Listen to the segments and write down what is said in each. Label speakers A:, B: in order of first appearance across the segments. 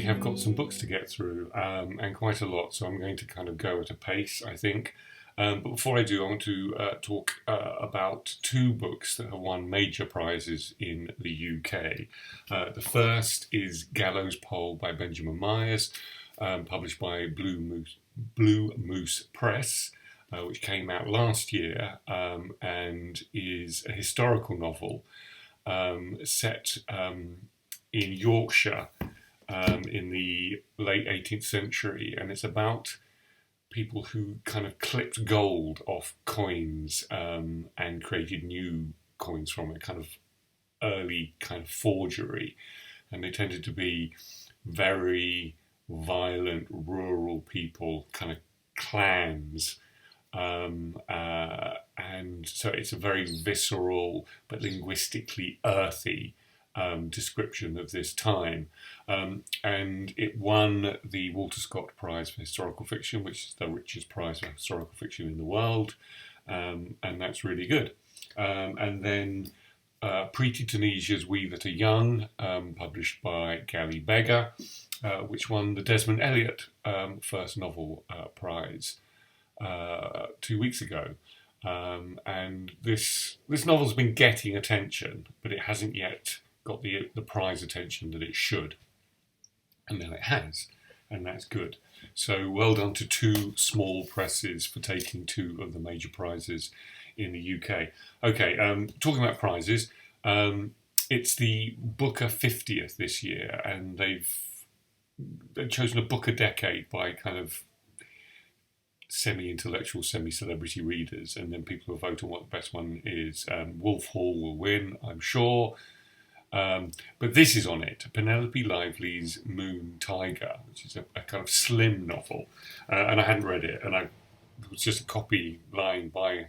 A: have got some books to get through, and quite a lot, so I'm going to kind of go at a pace, I think. But before I do, I want to talk about two books that have won major prizes in the UK. The first is Gallows Pole by Benjamin Myers, published by Blue Moose Press, which came out last year, and is a historical novel set in Yorkshire in the late 18th century, and it's about people who kind of clipped gold off coins and created new coins from it, kind of early kind of forgery. And they tended to be very violent rural people, kind of clans. And so it's a very visceral but linguistically earthy description of this time. And it won the Walter Scott Prize for Historical Fiction, which is the richest prize for historical fiction in the world. And that's really good. And then Preeti Tunisia's We That Are Young, published by Gally Beggar, which won the Desmond Elliott First Novel Prize 2 weeks ago. And this novel's been getting attention, but it hasn't yet got the prize attention that it should. And now it has, and that's good. So well done to two small presses for taking two of the major prizes in the UK. Okay, talking about prizes, it's the Booker 50th this year, and they've chosen a book a decade by kind of semi-intellectual, semi-celebrity readers, and then people will vote on what the best one is. Wolf Hall will win, I'm sure. But this is on it, Penelope Lively's Moon Tiger, which is a kind of slim novel. And I hadn't read it, and it was just a copy lying by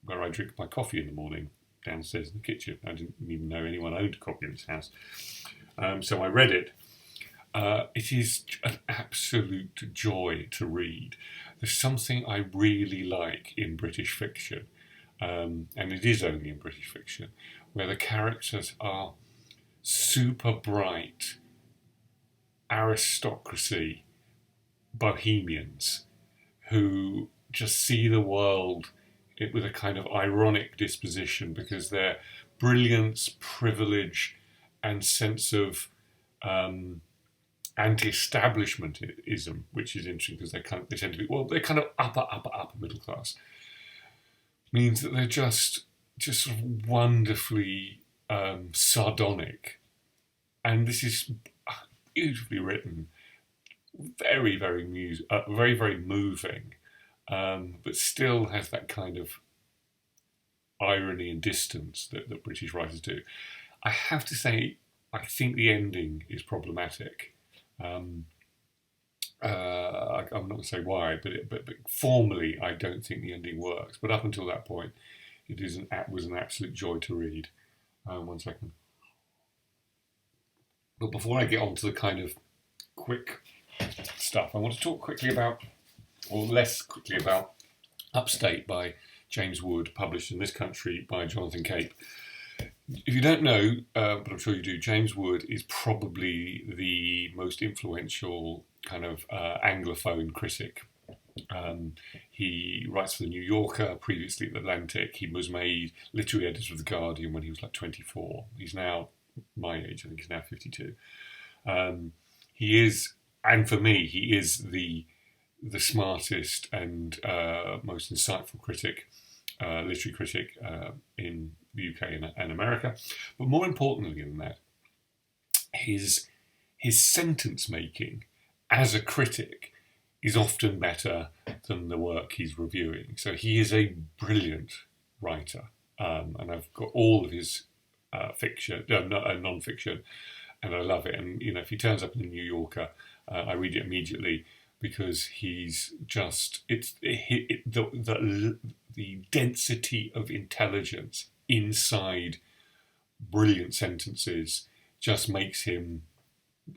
A: where I drink my coffee in the morning, downstairs in the kitchen. I didn't even know anyone owned a copy of this house. So I read it. It is an absolute joy to read. There's something I really like in British fiction, and it is only in British fiction, where the characters are super bright aristocracy bohemians who just see the world with a kind of ironic disposition, because their brilliance, privilege, and sense of anti-establishmentism, which is interesting because they tend to be, well, they're kind of upper middle class, means that they're just sort of wonderfully sardonic. And this is beautifully written, very, very very moving, but still has that kind of irony and distance that British writers do. I have to say, I think the ending is problematic. I'm not going to say why, but formally, I don't think the ending works. But up until that point, it was an absolute joy to read. One second. But before I get on to the kind of quick stuff, I want to talk quickly about, or less quickly about, Upstate by James Wood, published in this country by Jonathan Cape. If you don't know, but I'm sure you do, James Wood is probably the most influential kind of Anglophone critic. He writes for The New Yorker, previously The Atlantic. He was made literary editor of The Guardian when he was like 24. He's now my age, I think he's now 52. He is, and for me, he is the smartest and most insightful critic, literary critic in the UK and America. But more importantly than that, his sentence making as a critic is often better than the work he's reviewing. So he is a brilliant writer, and I've got all of his fiction, non-fiction, and I love it. And if he turns up in the New Yorker, I read it immediately, because he's just the density of intelligence inside brilliant sentences just makes him,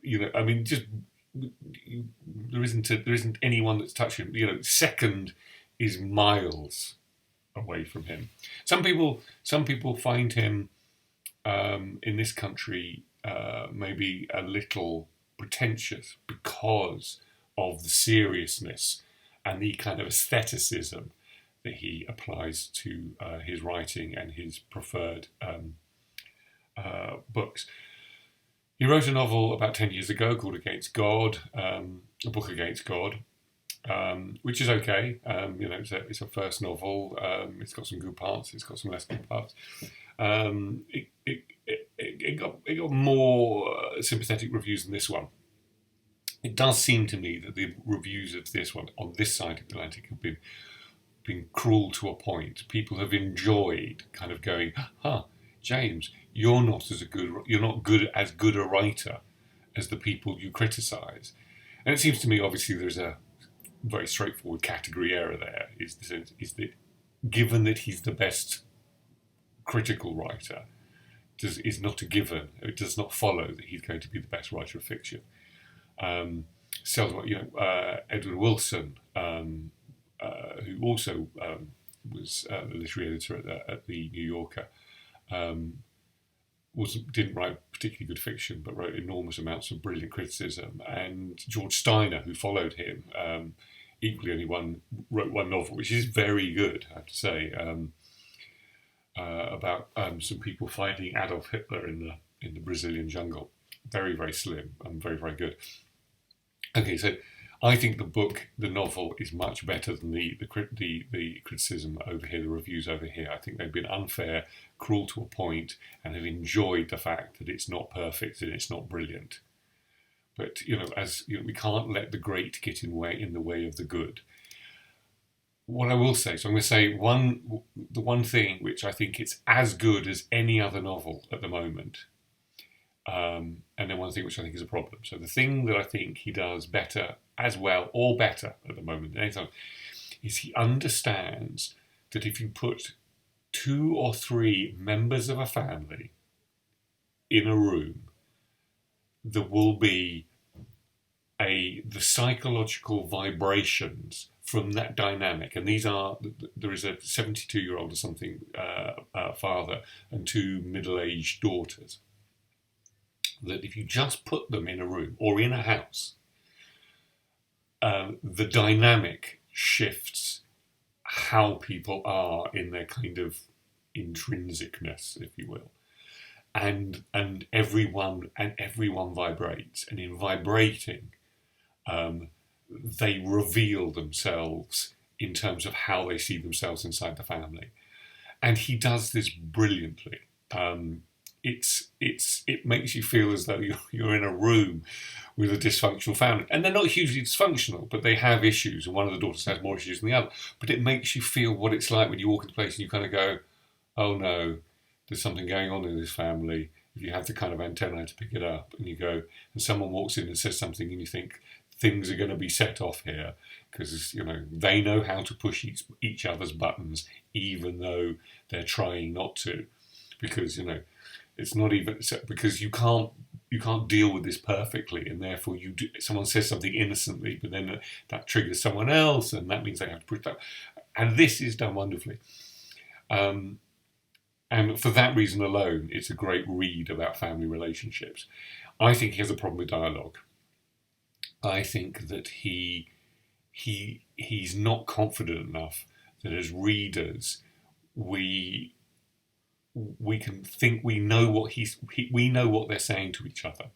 A: there isn't anyone that's touched him. Second is miles away from him. Some people find him in this country maybe a little pretentious because of the seriousness and the kind of aestheticism that he applies to his writing and his preferred books. He wrote a novel about 10 years ago called Against God, a book against God, which is okay. It's a first novel. It's got some good parts. It's got some less good parts. It got more sympathetic reviews than this one. It does seem to me that the reviews of this one on this side of the Atlantic have been cruel to a point. People have enjoyed kind of going, James, you're not as good a writer as the people you criticise. And it seems to me, obviously, there's a very straightforward category error there. Is that given that he's the best critical writer, is not a given. It does not follow that he's going to be the best writer of fiction. Edward Wilson, who also was the literary editor at the New Yorker, didn't write particularly good fiction, but wrote enormous amounts of brilliant criticism. And George Steiner, who followed him, equally wrote one novel, which is very good, I have to say, about some people finding Adolf Hitler in the Brazilian jungle. Very, very slim and very, very good. Okay, so I think the novel, is much better than the criticism over here, the reviews over here. I think they've been unfair, cruel to a point, and have enjoyed the fact that it's not perfect and it's not brilliant. But we can't let the great get in the way of the good. What I will say, so I'm going to say the one thing which I think it's as good as any other novel at the moment. And then one thing which I think is a problem. So the thing that I think he does better, as well, or better at the moment than any time, is he understands that if you put 2 or 3 members of a family in a room, there will be the psychological vibrations from that dynamic. And there is a 72-year-old or something father and 2 middle-aged daughters, that if you just put them in a room or in a house, the dynamic shifts how people are in their kind of intrinsicness, if you will, and everyone vibrates, and in vibrating, they reveal themselves in terms of how they see themselves inside the family, and he does this brilliantly. It makes you feel as though you're in a room with a dysfunctional family. And they're not hugely dysfunctional, but they have issues, and one of the daughters has more issues than the other. But it makes you feel what it's like when you walk into a place and you kind of go, oh no, there's something going on in this family. If you have the kind of antennae to pick it up, and you go, and someone walks in and says something, and you think, things are going to be set off here, because they know how to push each other's buttons, even though they're trying not to, because it's not even because you can't deal with this perfectly, and therefore someone says something innocently, but then that triggers someone else, and that means they have to push that. And this is done wonderfully. And for that reason alone, it's a great read about family relationships. I think he has a problem with dialogue. I think that he's not confident enough that as readers we can think we know what they're saying to each other,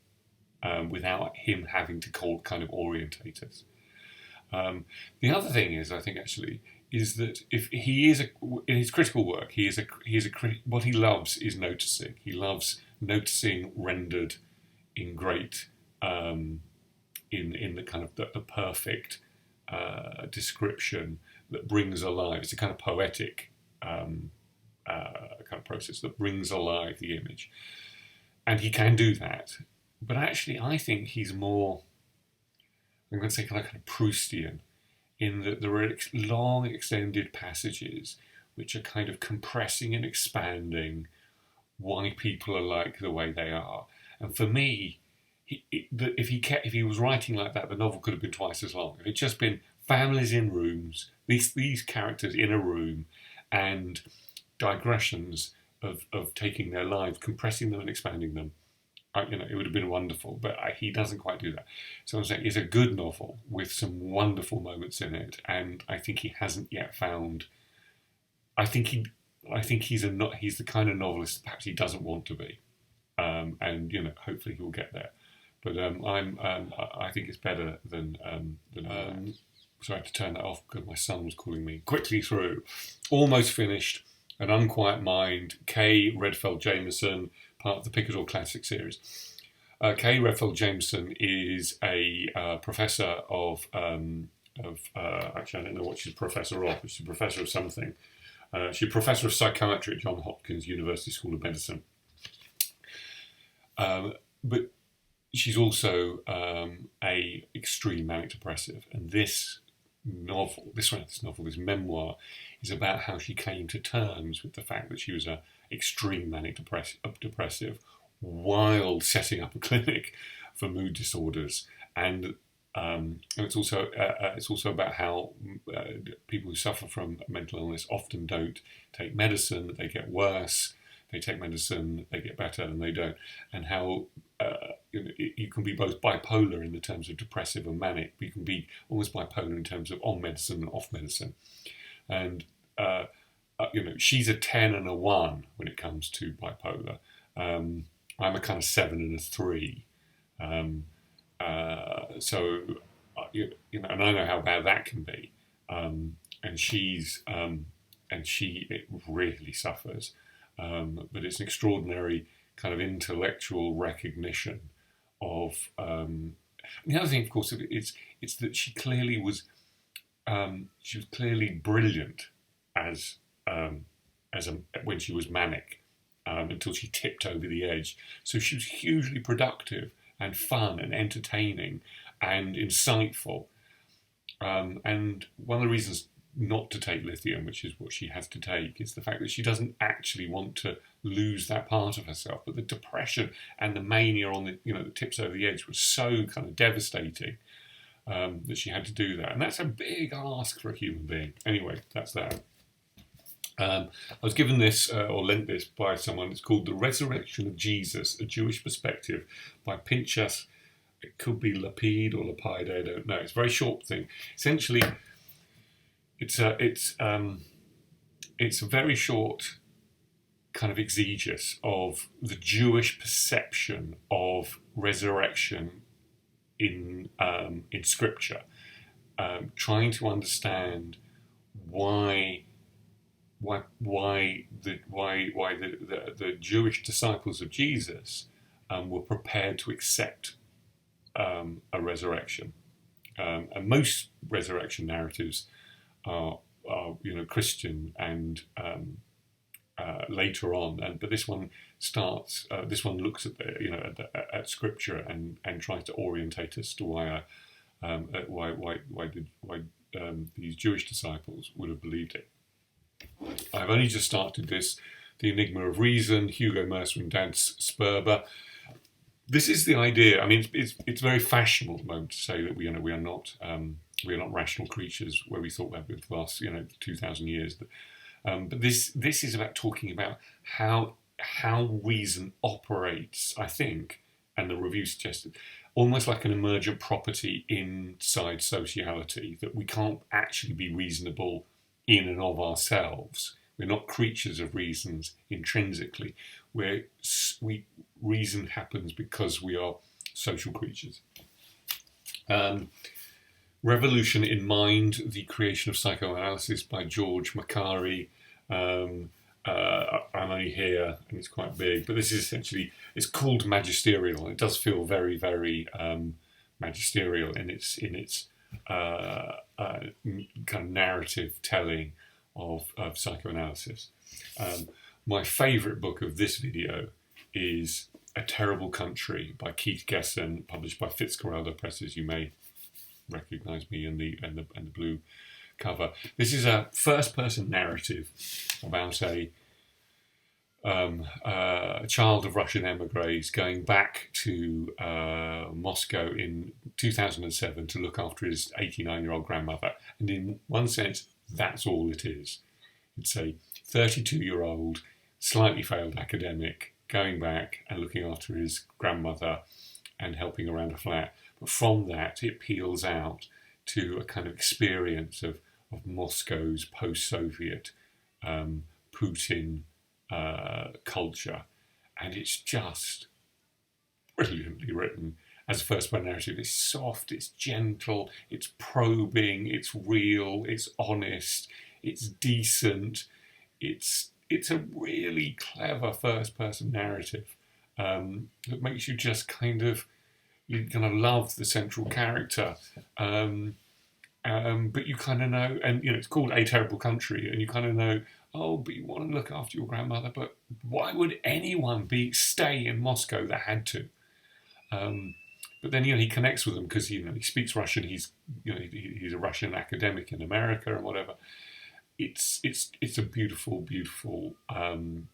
A: without him having to kind of orientate us. The other thing is, I think actually, is that if he is in his critical work, what he loves is noticing. He loves noticing rendered in great, in the kind of the perfect description that brings alive. It's a kind of poetic kind of process that brings alive the image, and he can do that. But actually, I think he's more, I'm going to say, kind of Proustian, in that there are long extended passages which are kind of compressing and expanding why people are like the way they are. And for me, if he was writing like that, the novel could have been twice as long. If it had just been families in rooms, these characters in a room, and digressions of taking their lives, compressing them and expanding them, it would have been wonderful, but he doesn't quite do that. So I'm saying it's a good novel with some wonderful moments in it, and I think he hasn't yet found. I think he's the kind of novelist perhaps he doesn't want to be, and hopefully he'll get there. But I think it's better than. So I had to turn that off because my son was calling me. Quickly through, almost finished. An Unquiet Mind, Kay Redfeld Jameson, part of the Picador Classic series. Kay Redfeld Jameson is a professor of actually I don't know what she's a professor of, but she's a professor of something. She's a professor of psychiatry at Johns Hopkins University School of Medicine. But she's also a extreme manic depressive, and this memoir, is about how she came to terms with the fact that she was an extreme manic depressive while setting up a clinic for mood disorders, and it's also about how people who suffer from mental illness often don't take medicine; they get worse. They take medicine, they get better, and they don't, and how you can be both bipolar in the terms of depressive and manic, but you can be almost bipolar in terms of on medicine and off medicine. And she's a 10 and a 1 when it comes to bipolar. I'm a kind of 7 and a 3. And I know how bad that can be. And she really suffers. But it's an extraordinary kind of intellectual recognition of. The other thing, of course, it's that she clearly was. She was clearly brilliant when she was manic, until she tipped over the edge. So she was hugely productive and fun and entertaining and insightful. And one of the reasons not to take lithium, which is what she has to take, is the fact that she doesn't actually want to lose that part of herself. But the depression and the mania on the tips over the edge was so kind of devastating that she had to do that. And that's a big ask for a human being. Anyway, that's that. I was given this, or lent this, by someone. It's called The Resurrection of Jesus, A Jewish Perspective, by Pinchas. It could be Lapid or Lapide, I don't know. It's a very short thing. Essentially, it's a very short kind of exegesis of the Jewish perception of resurrection in Scripture, trying to understand why the Jewish disciples of Jesus were prepared to accept a resurrection, and most resurrection narratives are Christian and later on, but this one starts. This one looks at at Scripture and tries to orientate us to why these Jewish disciples would have believed it. I've only just started this, The Enigma of Reason, Hugo Mercer and Dan Sperber. This is the idea. I mean, it's very fashionable at the moment to say that we are not rational creatures where we thought that for the last 2,000 years. But this is about talking about how reason operates, I think, and the review suggested, almost like an emergent property inside sociality, that we can't actually be reasonable in and of ourselves. We're not creatures of reasons intrinsically. Reason happens because we are social creatures. Revolution in Mind, The Creation of Psychoanalysis by George Macari. I'm only here, and it's quite big, but this is essentially, it's called magisterial. It does feel very, very magisterial in its kind of narrative telling of psychoanalysis. My favourite book of this video is A Terrible Country by Keith Gesson, published by Fitzcarraldo Press, as you may recognise me and the blue cover. This is a first-person narrative about a child of Russian emigres going back to Moscow in 2007 to look after his 89-year-old grandmother. And in one sense, that's all it is. It's a 32-year-old, slightly failed academic going back and looking after his grandmother and helping around a flat. But from that, it peels out to a kind of experience of Moscow's post-Soviet Putin culture. And it's just brilliantly written as a first-person narrative. It's soft, it's gentle, it's probing, it's real, it's honest, it's decent. It's a really clever first-person narrative that makes you just kind of love the central character. But you kind of know, and it's called A Terrible Country, and you kind of know, oh, but you want to look after your grandmother, but why would anyone stay in Moscow that had to? But then he connects with them because he speaks Russian. He's he's a Russian academic in America and whatever. It's a beautiful, beautiful. And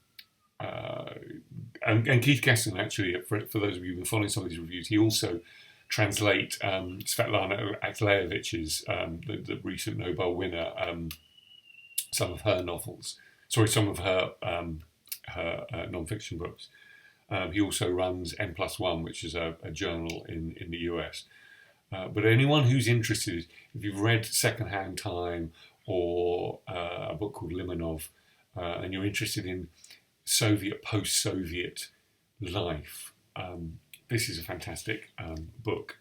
A: Keith Gesson, actually, for those of you who've been following some of these reviews, he also translate Svetlana Alexievich, the recent Nobel winner, some of her novels. Sorry, some of her non-fiction books. He also runs N+1, which is a journal in the US. But anyone who's interested, if you've read Secondhand Time or a book called Limonov, and you're interested in post-Soviet life, this is a fantastic book.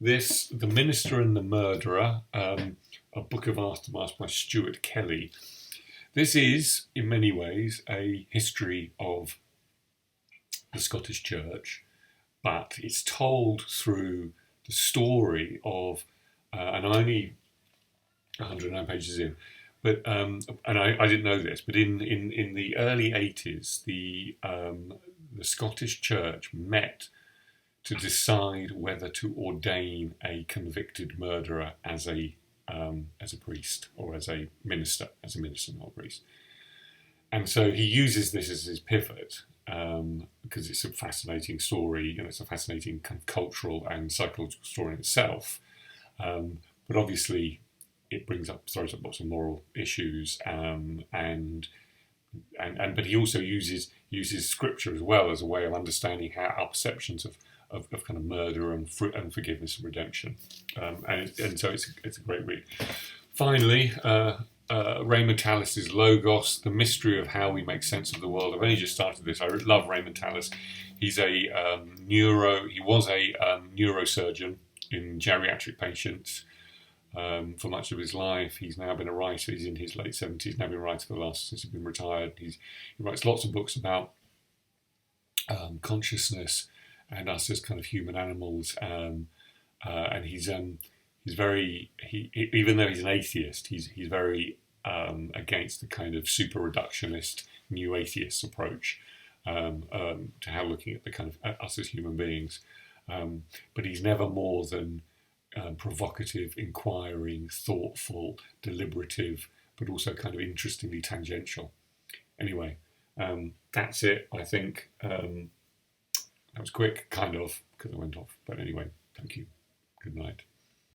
A: The Minister and the Murderer, a book of aftermath by Stuart Kelly. This is, in many ways, a history of the Scottish Church, but it's told through the story of, and only 109 pages in, but and I didn't know this, but in the early 80s, the Scottish Church met to decide whether to ordain a convicted murderer as a priest or as a minister, not a priest. And so he uses this as his pivot because it's a fascinating story. It's a fascinating kind of cultural and psychological story in itself. But obviously, it throws up lots of moral issues, but he also uses scripture as well as a way of understanding how our perceptions of kind of murder and forgiveness and redemption, and so it's a great read. Finally, Raymond Tallis's Logos, The Mystery of How We Make Sense of the World. I've only just started this. I love Raymond Tallis. He's he was a neurosurgeon in geriatric patients for much of his life. He's now been a writer. He's in his late 70s, now been a writer since he's been retired. He writes lots of books about consciousness and us as kind of human animals. And he's very, even though he's an atheist, he's very against the kind of super reductionist new atheist approach to how looking at the kind of us as human beings. But he's never more than provocative, inquiring, thoughtful, deliberative, but also kind of interestingly tangential. Anyway, that's it. I think that was quick, kind of, because I went off. But anyway, thank you. Good night.